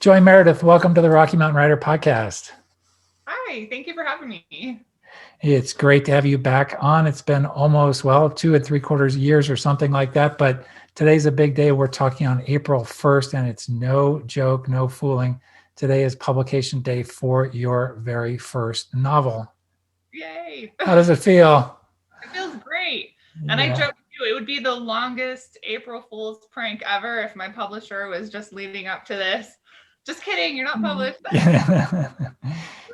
Joy Meredith, welcome to the Rocky Mountain Writer Podcast. Hi, thank you for having me. It's great to have you back on. It's been almost, 2 3/4 years or something like that, but today's a big day. We're talking on April 1st, and it's no joke, no fooling. Today is publication day for your very first novel. Yay. How does it feel? It feels great. And I joked with you, it would be the longest April Fool's prank ever if my publisher was just leading up to this. Just kidding, you're not published.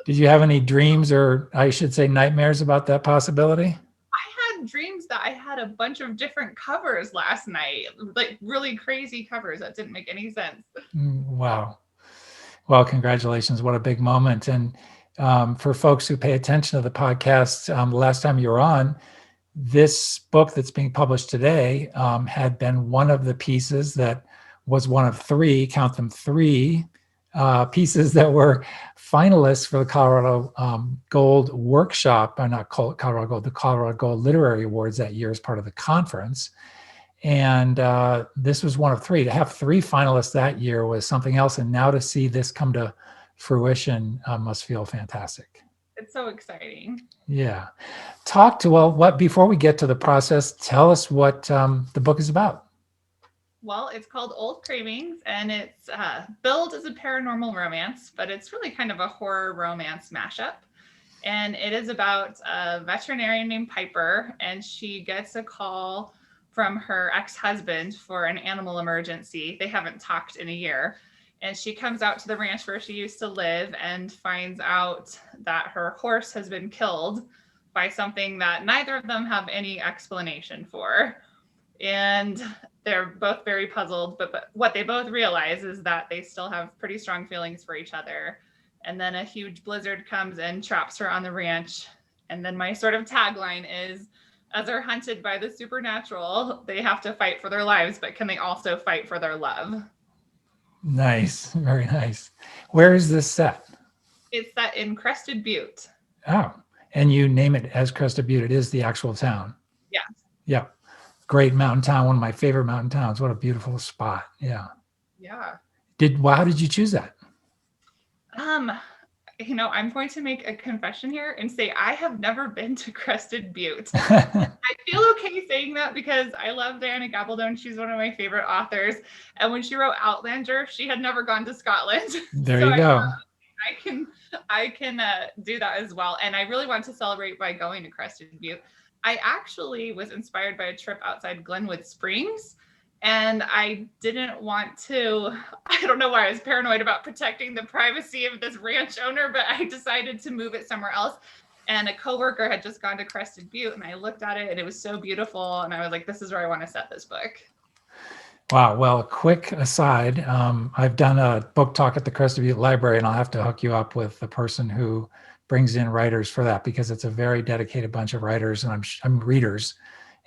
Did you have any dreams, or I should say nightmares, about that possibility? I had dreams that I had a bunch of different covers last night, like really crazy covers that didn't make any sense. Wow. Well, congratulations. What a big moment. And for folks who pay attention to the podcast, the last time you were on, this book that's being published today had been one of the pieces that was one of three, count them three, pieces that were finalists for the Colorado Gold Workshop, not Colorado Gold, the Colorado Gold Literary Awards that year as part of the conference. And this was one of three. To have three finalists that year was something else. And now to see this come to fruition must feel fantastic. It's so exciting. Yeah. Before we get to the process, tell us what the book is about. Well, it's called Old Cravings, and it's billed as a paranormal romance, but it's really kind of a horror romance mashup. And it is about a veterinarian named Piper, and she gets a call from her ex-husband for an animal emergency. They haven't talked in a year. And she comes out to the ranch where she used to live and finds out that her horse has been killed by something that neither of them have any explanation for. And they're both very puzzled, but what they both realize is that they still have pretty strong feelings for each other. And then a huge blizzard comes and traps her on the ranch. And then my sort of tagline is, as they're hunted by the supernatural, they have to fight for their lives, but can they also fight for their love? Nice. Very nice. Where is this set? It's set in Crested Butte. Oh, and you name it as Crested Butte. It is the actual town. Yeah. Yeah. Great mountain town. One of my favorite mountain towns. What a beautiful spot. Yeah. Yeah. How did you choose that? I'm going to make a confession here and say I have never been to Crested Butte. I feel okay saying that because I love Diana Gabaldon. She's one of my favorite authors. And when she wrote Outlander, she had never gone to Scotland. There you go. I can do that as well. And I really want to celebrate by going to Crested Butte. I actually was inspired by a trip outside Glenwood Springs. And I didn't want to, I don't know why, I was paranoid about protecting the privacy of this ranch owner, but I decided to move it somewhere else. And a coworker had just gone to Crested Butte, and I looked at it and it was so beautiful. And I was like, this is where I want to set this book. Wow. Well, quick aside, I've done a book talk at the Crested Butte Library, and I'll have to hook you up with the person who brings in writers for that, because it's a very dedicated bunch of writers, and I'm readers.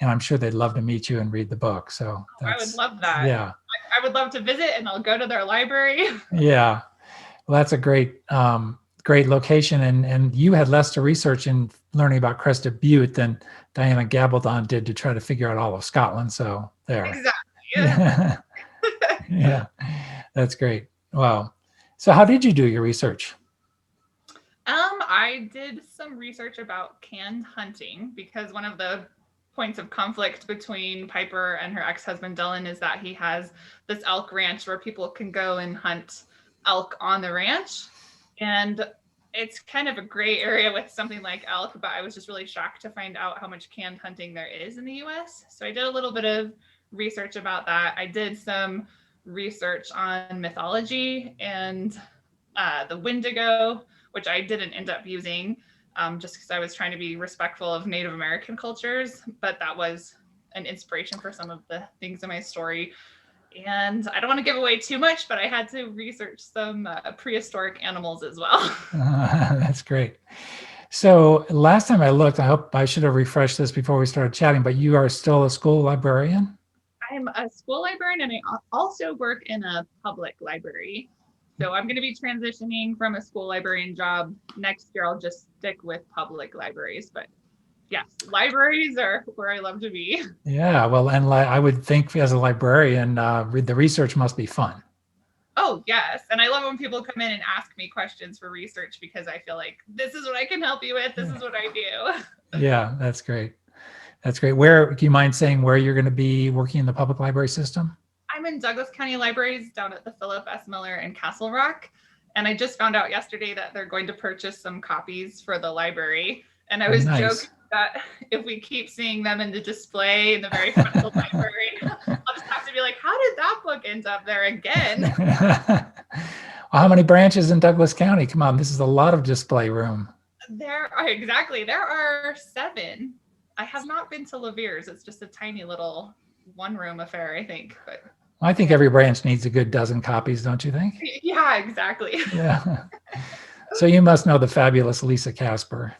And I'm sure they'd love to meet you and read the book. So I would love that. Yeah. I would love to visit, and I'll go to their library. Yeah. Well, that's a great location. And you had less to research in learning about Crested Butte than Diana Gabaldon did to try to figure out all of Scotland. So there. Exactly. Yeah. Yeah. That's great. Wow. So how did you do your research? I did some research about canned hunting, because one of the points of conflict between Piper and her ex-husband Dylan is that he has this elk ranch where people can go and hunt elk on the ranch. And it's kind of a gray area with something like elk, but I was just really shocked to find out how much canned hunting there is in the US. So I did a little bit of research about that. I did some research on mythology and the Wendigo, which I didn't end up using. Just because I was trying to be respectful of Native American cultures, but that was an inspiration for some of the things in my story. And I don't want to give away too much, but I had to research some prehistoric animals as well. That's great. So last time I looked, I hope I should have refreshed this before we started chatting, but you are still a school librarian? I'm a school librarian, and I also work in a public library. So I'm going to be transitioning from a school librarian job. Next year, I'll just stick with public libraries. But yes, libraries are where I love to be. Yeah, well, and I would think as a librarian, the research must be fun. Oh, yes. And I love when people come in and ask me questions for research because I feel like this is what I can help you with. This is what I do. Yeah, that's great. That's great. Where, do you mind saying where you're going to be working in the public library system? I'm in Douglas County Libraries down at the Philip S. Miller in Castle Rock. And I just found out yesterday that they're going to purchase some copies for the library. And I was Nice. joking that if we keep seeing them in the display in the very front of the library, I'll just have to be like, how did that book end up there again? Well, how many branches in Douglas County? Come on, this is a lot of display room. There are 7. I have not been to Lavier's. It's just a tiny little one-room affair, I think. But I think every branch needs a good dozen copies, don't you think? yeah, exactly. Yeah. So you must know the fabulous Lisa Casper.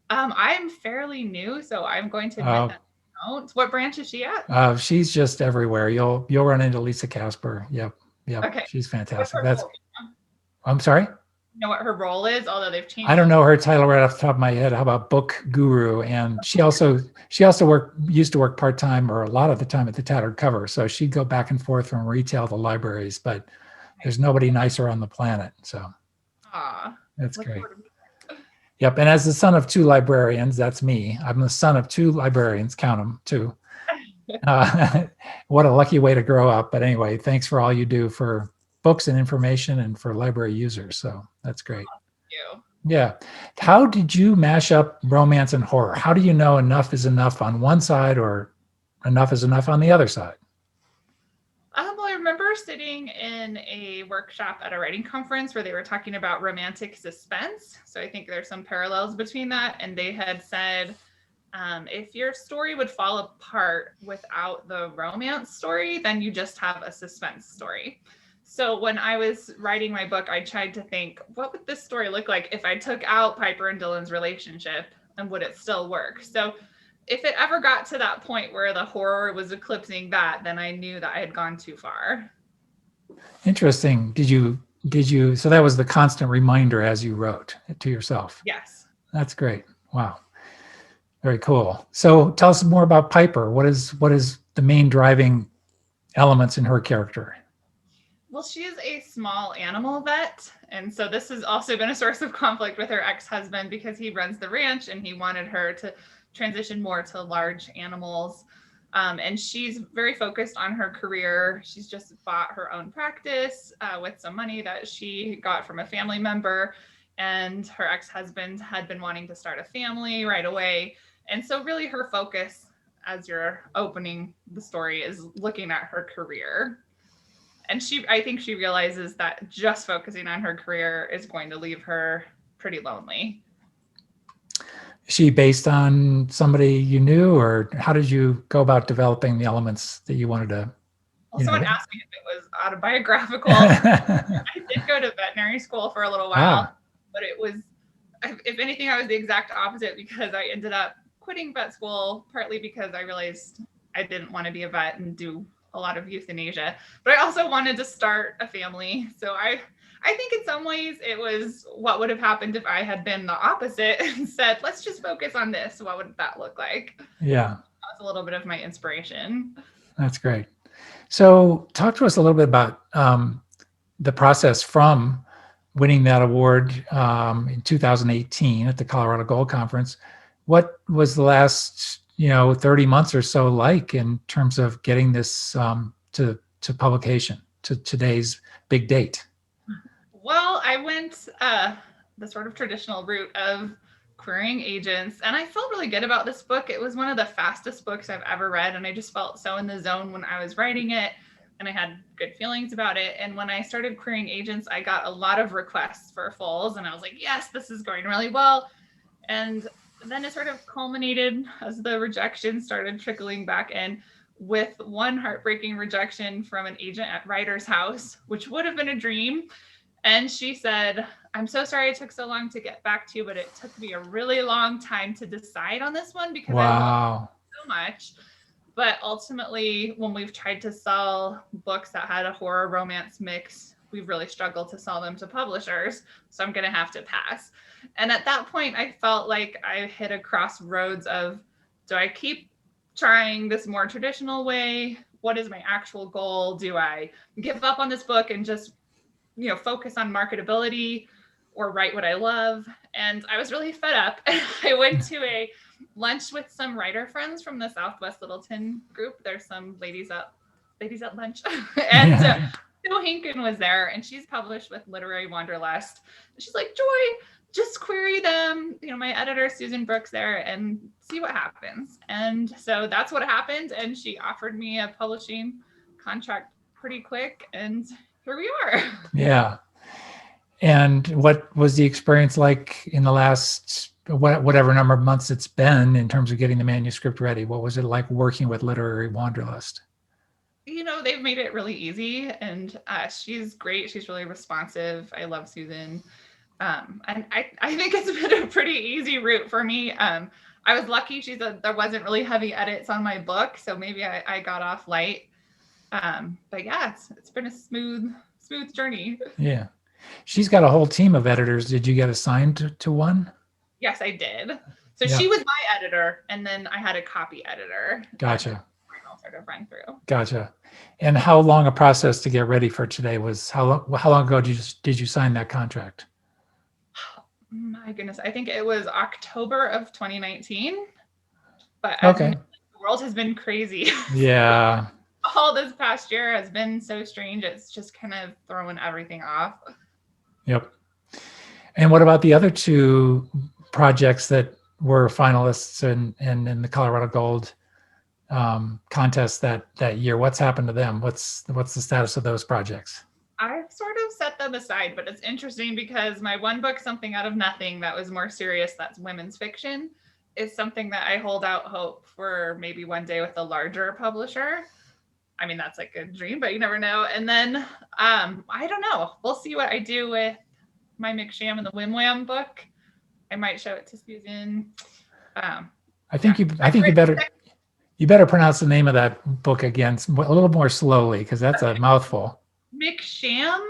I'm fairly new, so I'm going to admit that I don't. What branch is she at? She's just everywhere. You'll run into Lisa Casper. Yep. Okay. She's What's fantastic. her That's. role? I'm sorry. You know what her role is, although they've changed. I don't know her title right off the top of my head. How about book guru? And she also used to work part-time or a lot of the time at the Tattered Cover. So she'd go back and forth from retail to libraries, but there's nobody nicer on the planet. So that's great. Yep. And as the son of 2 librarians, that's me. I'm the son of 2 librarians, count them, 2. What a lucky way to grow up. But anyway, thanks for all you do for books and information and for library users. So that's great. Thank you. Yeah. How did you mash up romance and horror? How do you know enough is enough on one side or enough is enough on the other side? Well, I remember sitting in a workshop at a writing conference where they were talking about romantic suspense. So I think there's some parallels between that. And they had said, if your story would fall apart without the romance story, then you just have a suspense story. So when I was writing my book, I tried to think, what would this story look like if I took out Piper and Dylan's relationship, and would it still work? So if it ever got to that point where the horror was eclipsing that, then I knew that I had gone too far. Interesting. Did you, so that was the constant reminder as you wrote to yourself? Yes. That's great. Wow. Very cool. So tell us more about Piper. What is the main driving elements in her character? Well, she is a small animal vet. And so this has also been a source of conflict with her ex-husband because he runs the ranch and he wanted her to transition more to large animals. And she's very focused on her career. She's just bought her own practice with some money that she got from a family member. And her ex-husband had been wanting to start a family right away. And so really her focus as you're opening the story is looking at her career. And I think she realizes that just focusing on her career is going to leave her pretty lonely. Is she based on somebody you knew, or how did you go about developing the elements that you wanted to? Well, someone asked me if it was autobiographical. I did go to veterinary school for a little while, but it was, if anything, I was the exact opposite because I ended up quitting vet school, partly because I realized I didn't want to be a vet and do a lot of euthanasia, but I also wanted to start a family. So I think in some ways it was what would have happened if I had been the opposite and said, let's just focus on this. What would that look like? Yeah. That was a little bit of my inspiration. That's great. So talk to us a little bit about the process from winning that award in 2018 at the Colorado Gold Conference. What was the last 30 months or so like in terms of getting this to publication, to today's big date? Well, I went the sort of traditional route of querying agents, and I felt really good about this book. It was one of the fastest books I've ever read, and I just felt so in the zone when I was writing it, and I had good feelings about it. And when I started querying agents, I got a lot of requests for fulls, and I was like, yes, this is going really well. And then it sort of culminated as the rejection started trickling back in with one heartbreaking rejection from an agent at Writer's House, which would have been a dream. And she said, I'm so sorry it took so long to get back to you, but it took me a really long time to decide on this one because I love it so much. But ultimately, when we've tried to sell books that had a horror romance mix, we've really struggled to sell them to publishers. So I'm going to have to pass. And at that point, I felt like I hit a crossroads of, do I keep trying this more traditional way? What is my actual goal? Do I give up on this book and just focus on marketability or write what I love. And I was really fed up. I went to a lunch with some writer friends from the Southwest Littleton group. There's some ladies at lunch. And Sue Hinken was there, and she's published with Literary Wanderlust. She's like, Joy, just query them, my editor, Susan Brooks, there, and see what happens. And so that's what happened. And she offered me a publishing contract pretty quick, and here we are. Yeah. And what was the experience like in the last whatever number of months it's been in terms of getting the manuscript ready? What was it like working with Literary Wanderlust? They've made it really easy, and she's great. She's really responsive. I love Susan. And I think it's been a pretty easy route for me. I was lucky there wasn't really heavy edits on my book, so maybe I got off light. But yeah, it's been a smooth journey. Yeah. She's got a whole team of editors. Did you get assigned to one? Yes, I did. So she was my editor, and then I had a copy editor. Gotcha. Sort of run through. Gotcha. And how long a process to get ready for today was? How long ago did you sign that contract? My goodness, I think it was October of 2019. But okay, the world has been crazy. Yeah. All this past year has been so strange. It's just kind of throwing everything off. Yep. And what about the other two projects that were finalists in the Colorado Gold contest that year? What's happened to them? What's the status of those projects? I've sort of set them aside, but it's interesting because my one book, Something Out of Nothing, that was more serious, that's women's fiction, is something that I hold out hope for maybe one day with a larger publisher. I mean, that's like a dream, but you never know. And then I don't know. We'll see what I do with my McSham and the Whim Wham book. I might show it to Susan. I think you better pronounce the name of that book again a little more slowly, because that's a mouthful. McSham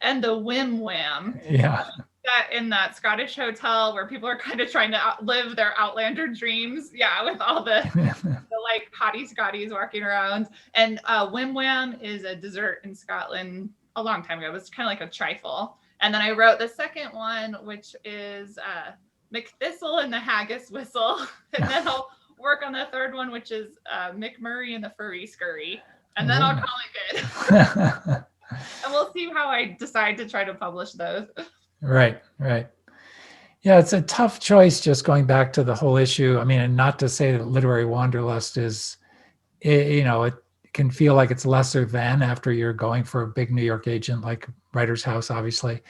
and the Whim Wham. Yeah. That in that Scottish hotel where people are kind of trying to live their Outlander dreams. Yeah, with all the like hottie Scotties walking around. And Whim Wham is a dessert in Scotland a long time ago. It was kind of like a trifle. And then I wrote the second one, which is McThistle and the Haggis Whistle. And then I'll work on the third one, which is McMurray and the Furry Scurry. And then I'll call it good. And we'll see how I decide to try to publish those. Right. Yeah, it's a tough choice, just going back to the whole issue. I mean, and not to say that Literary Wanderlust is, it can feel like it's lesser than after you're going for a big New York agent like Writer's House, obviously.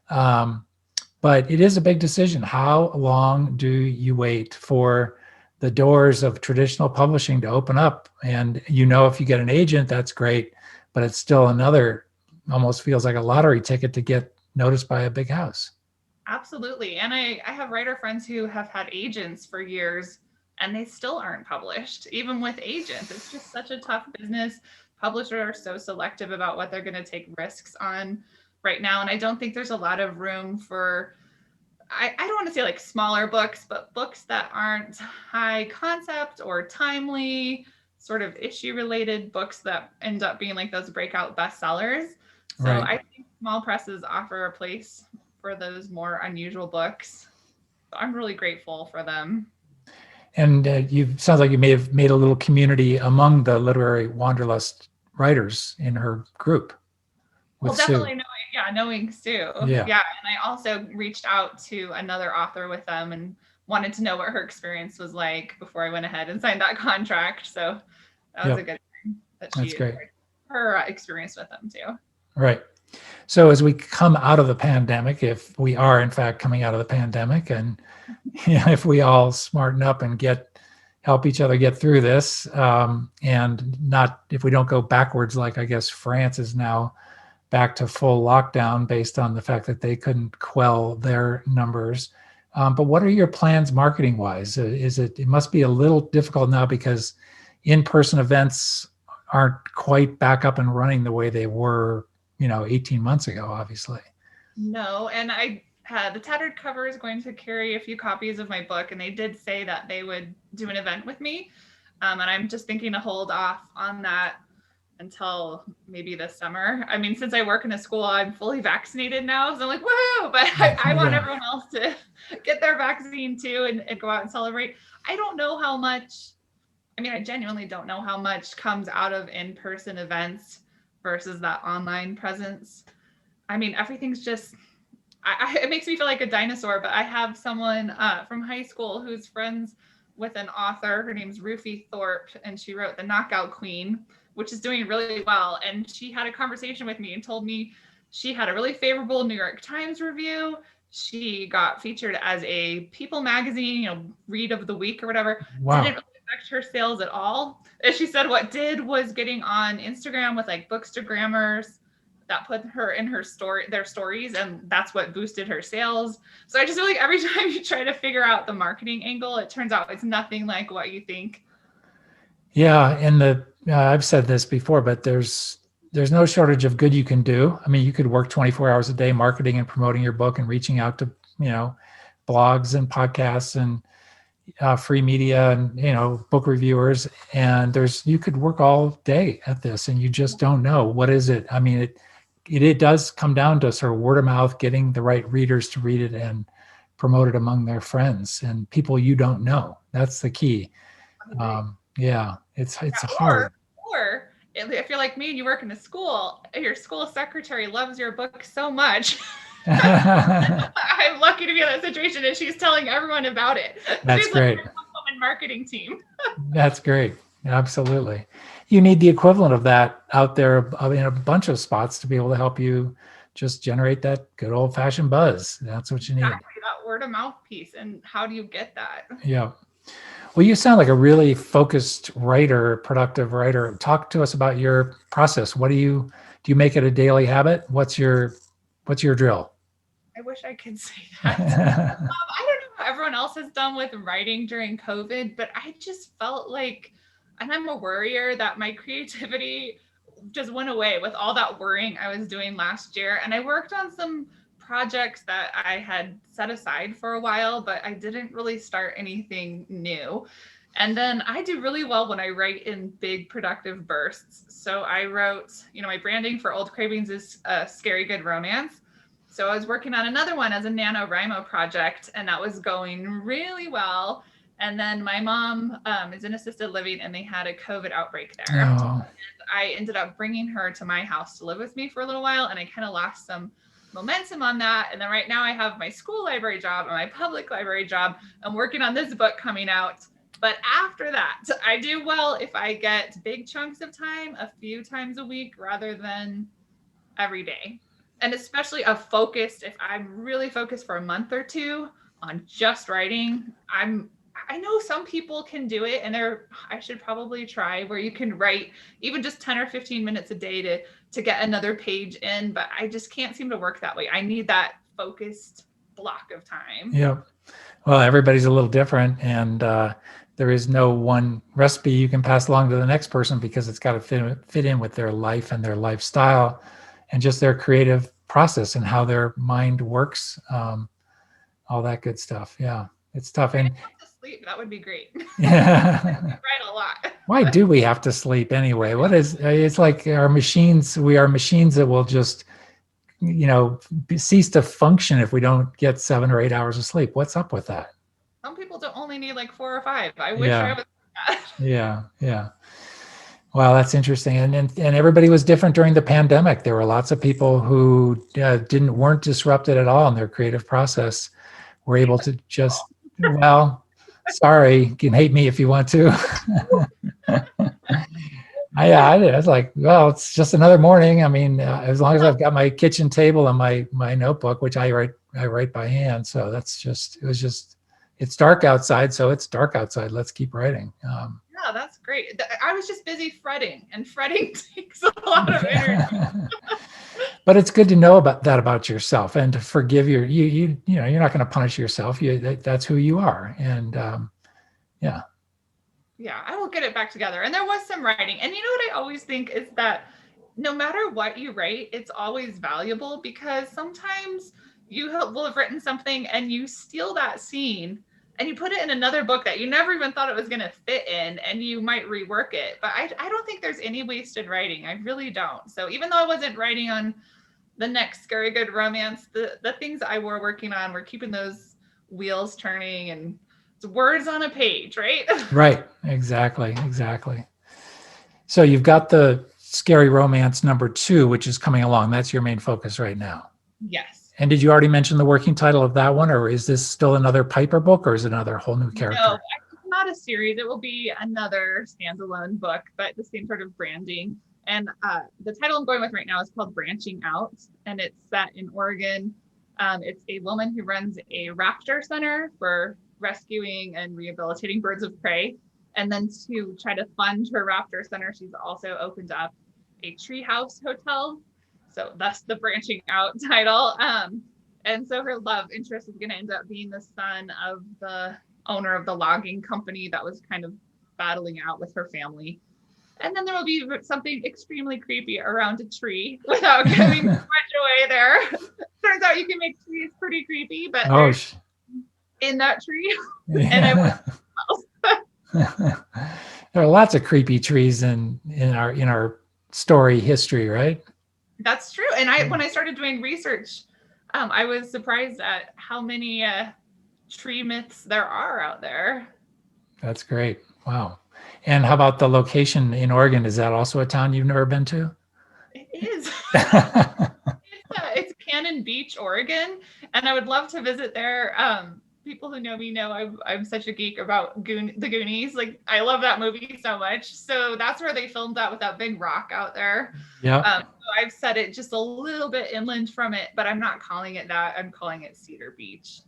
But it is a big decision. How long do you wait for the doors of traditional publishing to open up? And if you get an agent, that's great, but it's still almost feels like a lottery ticket to get noticed by a big house. Absolutely. And I have writer friends who have had agents for years and they still aren't published, even with agents. It's just such a tough business. Publishers are so selective about what they're going to take risks on right now. And I don't think there's a lot of room for, I don't want to say like smaller books, but books that aren't high concept or timely, sort of issue related books that end up being like those breakout bestsellers. So right. I think small presses offer a place for those more unusual books. So I'm really grateful for them. And sounds like you may have made a little community among the Literary Wanderlust writers in her group. Well, definitely knowing Sue. Yeah. And I also reached out to another author with them and wanted to know what her experience was like before I went ahead and signed that contract. So that was a good thing that That's great. Her experience with them too. Right. So as we come out of the pandemic, if we are in fact coming out of the pandemic, and if we all smarten up and help each other get through this, and not, if we don't go backwards, like I guess France is now back to full lockdown based on the fact that they couldn't quell their numbers. But what are your plans marketing wise? It must be a little difficult now because in-person events aren't quite back up and running the way they were 18 months ago, obviously. No, and the Tattered Cover is going to carry a few copies of my book, and they did say that they would do an event with me. And I'm just thinking to hold off on that until maybe this summer. I mean, since I work in a school, I'm fully vaccinated now. So I'm like, woohoo! But I want Yeah. everyone else to get their vaccine too and go out and celebrate. I don't know how much, I mean, I genuinely don't know how much comes out of in-person events versus that online presence. I mean, everything's just, it makes me feel like a dinosaur, but I have someone from high school who's friends with an author. Her name's Rufy Thorpe, and she wrote The Knockout Queen, which is doing really well. And she had a conversation with me and told me she had a really favorable New York Times review. She got featured as a People magazine, read of the week or whatever. Wow. Didn't really affect her sales at all. And she said what did was getting on Instagram with like bookstagrammers that put her in their stories, and that's what boosted her sales. So I just feel like every time you try to figure out the marketing angle, it turns out it's nothing like what you think. Yeah, and I've said this before, but there's no shortage of good you can do. I mean, you could work 24 hours a day marketing and promoting your book and reaching out to, blogs and podcasts and free media and, book reviewers. And you could work all day at this and you just don't know. What is it? I mean, it does come down to sort of word of mouth, getting the right readers to read it and promote it among their friends and people you don't know. That's the key. Yeah, it's hard. Or if you're like me and you work in a school, your school secretary loves your book so much. I'm lucky to be in that situation, and she's telling everyone about it. That's She's great. like a woman marketing team. That's great. Absolutely. You need the equivalent of that out there in a bunch of spots to be able to help you just generate that good old fashioned buzz. That's what you need. Exactly, that word of mouth piece. And how do you get that? Yeah. Well, you sound like a really focused writer, productive writer. Talk to us about your process. Do you make it a daily habit? What's your drill? I wish I could say that. I don't know how everyone else has done with writing during COVID, but I just felt like, and I'm a worrier, that my creativity just went away with all that worrying I was doing last year. And I worked on some projects that I had set aside for a while, but I didn't really start anything new. And then I do really well when I write in big productive bursts. So I wrote, my branding for Old Cravings is a scary good romance. So I was working on another one as a NaNoWriMo project, and that was going really well. And then my mom is in assisted living, and they had a COVID outbreak there. Oh. And I ended up bringing her to my house to live with me for a little while, and I kind of lost some momentum on that. And then right now I have my school library job and my public library job. I'm working on this book coming out. But after that, I do well if I get big chunks of time a few times a week rather than every day. And especially if I'm really focused for a month or two on just writing, I know some people can do it, and I should probably try where you can write even just 10 or 15 minutes a day to get another page in, but I just can't seem to work that way. I need that focused block of time. Yeah. Well, everybody's a little different, and there is no one recipe you can pass along to the next person because it's got to fit in with their life and their lifestyle and just their creative process and how their mind works, all that good stuff. Yeah, it's tough. And to sleep, that would be great. Yeah. Write a lot. Why do we have to sleep anyway? It's like we are machines that will just, cease to function if we don't get 7 or 8 hours of sleep. What's up with that? Some people don't only need like 4 or 5. I wish I was like that. Yeah. Wow, that's interesting. And everybody was different during the pandemic. There were lots of people who weren't disrupted at all in their creative process. Were able to just, well, sorry, you can hate me if you want to. I was like, well, it's just another morning. I mean, as long as I've got my kitchen table and my notebook, which I write by hand. So it's dark outside. So it's dark outside. Let's keep writing. Yeah, that's great. I was just busy fretting, and fretting takes a lot of energy. But it's good to know about yourself and to forgive you're not going to punish yourself. That's who you are. And yeah, I will get it back together. And there was some writing. And you know what I always think is that no matter what you write, it's always valuable, because sometimes you will have written something and you steal that scene and you put it in another book that you never even thought it was going to fit in, and you might rework it. But I don't think there's any wasted writing. I really don't. So even though I wasn't writing on the next Scary Good Romance, the things I were working on were keeping those wheels turning, and it's words on a page, right? Right. Exactly. Exactly. So you've got the Scary Romance #2, which is coming along. That's your main focus right now. Yes. And did you already mention the working title of that one, or is this still another Piper book, or is it another whole new character? No, it's not a series. It will be another standalone book, but the same sort of branding. And the title I'm going with right now is called Branching Out, and it's set in Oregon. It's a woman who runs a raptor center for rescuing and rehabilitating birds of prey. And then to try to fund her raptor center, she's also opened up a treehouse hotel. So that's the Branching Out title. And so her love interest is going to end up being the son of the owner of the logging company that was kind of battling out with her family. And then there will be something extremely creepy around a tree without giving too much away there. Turns out you can make trees pretty creepy, but there's in that tree. Yeah. And there are lots of creepy trees in our story history, right? That's true. And when I started doing research, I was surprised at how many tree myths there are out there. That's great. Wow. And how about the location in Oregon? Is that also a town you've never been to? It is. It's Cannon Beach, Oregon, and I would love to visit there. People who know me know I'm such a geek about the Goonies. Like, I love that movie so much. So that's where they filmed that with that big rock out there. Yeah. So I've set it just a little bit inland from it, but I'm not calling it that. I'm calling it Cedar Beach.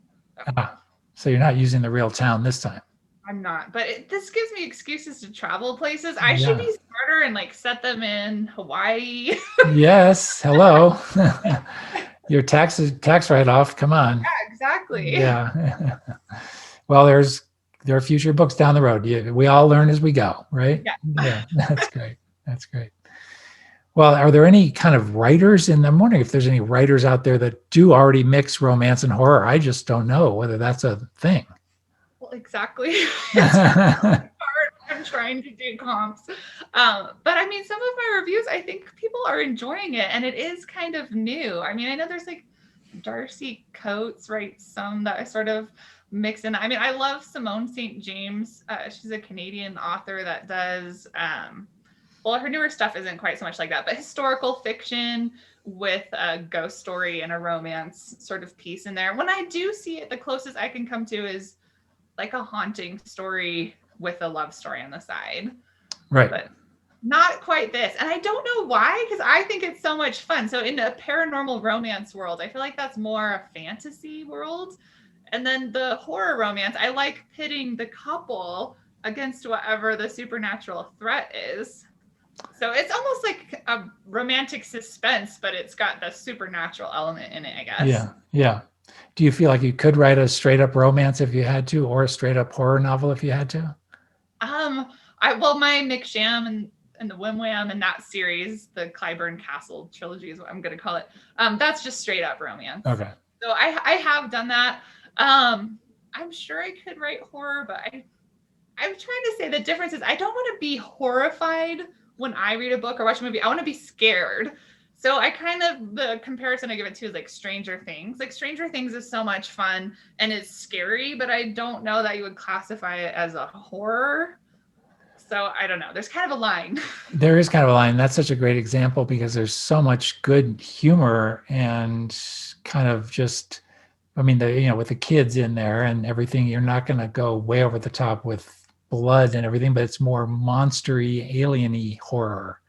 So you're not using the real town this time. I'm not, but this gives me excuses to travel places. I should be smarter and like set them in Hawaii. Yes. Hello. Your tax write-off. Come on. Yeah, exactly. Yeah. Well, there are future books down the road. We all learn as we go, right? Yeah. That's great. That's great. Well, are there any kind of writers? And I'm wondering if there's any writers out there that do already mix romance and horror. I just don't know whether that's a thing. Well, exactly. It's hard. I'm trying to do comps. But I mean, some of my reviews, I think people are enjoying it, and it is kind of new. I mean, I know there's like Darcy Coates writes some that I sort of mix in. I mean, I love Simone St. James. She's a Canadian author that does, well, her newer stuff isn't quite so much like that, but historical fiction with a ghost story and a romance sort of piece in there. When I do see it, the closest I can come to is like a haunting story with a love story on the side. Right. But not quite this. And I don't know why, because I think it's so much fun. So in a paranormal romance world, I feel like that's more a fantasy world. And then the horror romance, I like pitting the couple against whatever the supernatural threat is. So it's almost like a romantic suspense, but it's got the supernatural element in it, I guess. Yeah. Yeah. Do you feel like you could write a straight up romance if you had to, or a straight up horror novel if you had to? Well, my McSham and the Wim Wham and that series, the Clyburn Castle trilogy is what I'm going to call it. That's just straight up romance. Okay. So I have done that. I'm sure I could write horror, but I'm trying to say the difference is I don't want to be horrified when I read a book or watch a movie. I want to be scared. So the comparison I give it to is like Stranger Things. Like Stranger Things is so much fun and it's scary, but I don't know that you would classify it as a horror. So I don't know. There's kind of a line. There is kind of a line. That's such a great example because there's so much good humor and kind of just, I mean, with the kids in there and everything, you're not going to go way over the top with blood and everything, but it's more monstery, alien-y horror.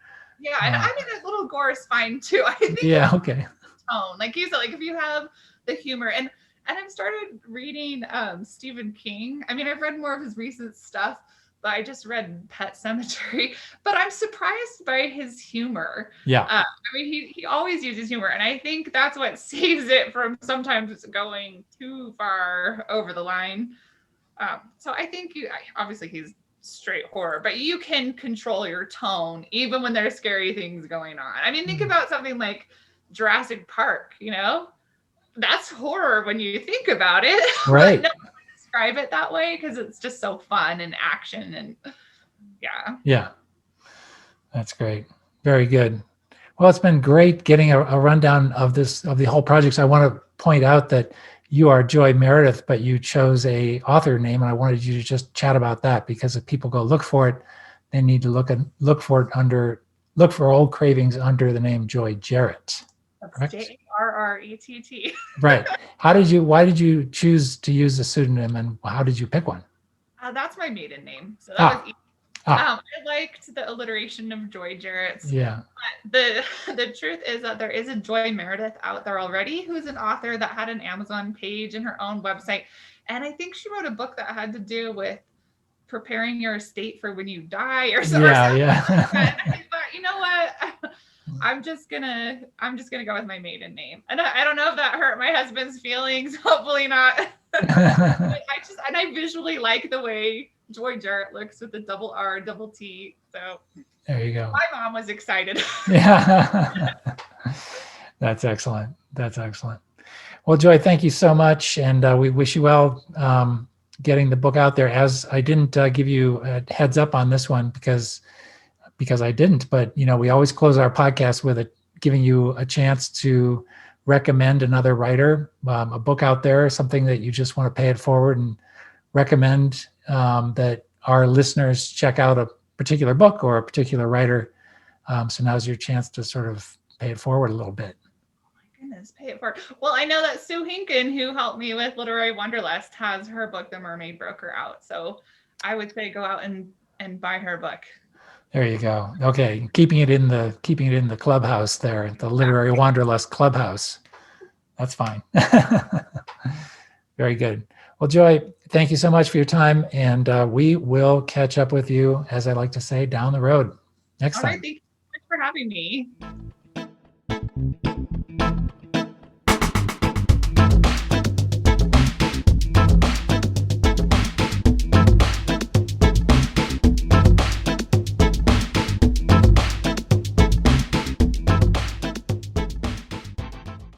Yeah, and I mean, a little gore is fine too. I think. Yeah. Okay. Tone, like you said, like if you have the humor, and I've started reading Stephen King. I mean, I've read more of his recent stuff, but I just read Pet Sematary. But I'm surprised by his humor. Yeah. I mean, he always uses humor, and I think that's what saves it from sometimes going too far over the line. So I think obviously he's straight horror, but you can control your tone even when there's scary things going on. I mean, think about something like Jurassic Park, that's horror when you think about it. Right. But no one describe it that way because it's just so fun and action and yeah. Yeah, that's great. Very good. Well, it's been great getting a rundown of the whole project. So I want to point out that you are Joy Meredith, but you chose a author name, and I wanted you to just chat about that, because if people go look for it, they need to look for Old Cravings under the name Joy Jarrett. That's Correct? Jarrett. Right. Why did you choose to use a pseudonym, and how did you pick one? That's my maiden name, so that was easy. I liked the alliteration of Joy Jarrett. Yeah. But the truth is that there is a Joy Meredith out there already who's an author that had an Amazon page and her own website. And I think she wrote a book that had to do with preparing your estate for when you die or something. Yeah. I thought, you know what? I'm just gonna go with my maiden name. And I don't know if that hurt my husband's feelings. Hopefully not. I visually like the way Joy Jarrett looks with the double R, double T. So there you go. My mom was excited. Yeah. That's excellent. That's excellent. Well, Joy, thank you so much. And we wish you well getting the book out there. As I didn't give you a heads up on this one because I didn't, but we always close our podcast with giving you a chance to recommend another writer, a book out there, something that you just want to pay it forward and recommend that our listeners check out a particular book or a particular writer. So now's your chance to sort of pay it forward a little bit. Oh my goodness, pay it forward. Well, I know that Sue Hinken, who helped me with Literary Wanderlust, has her book, The Mermaid Broker, out. So I would say go out and buy her book. There you go. Okay, keeping it in the clubhouse there, the Literary Wanderlust clubhouse. That's fine. Very good. Well, Joy, thank you so much for your time, and we will catch up with you, as I like to say, down the road next time. All right, thank you so much for having me.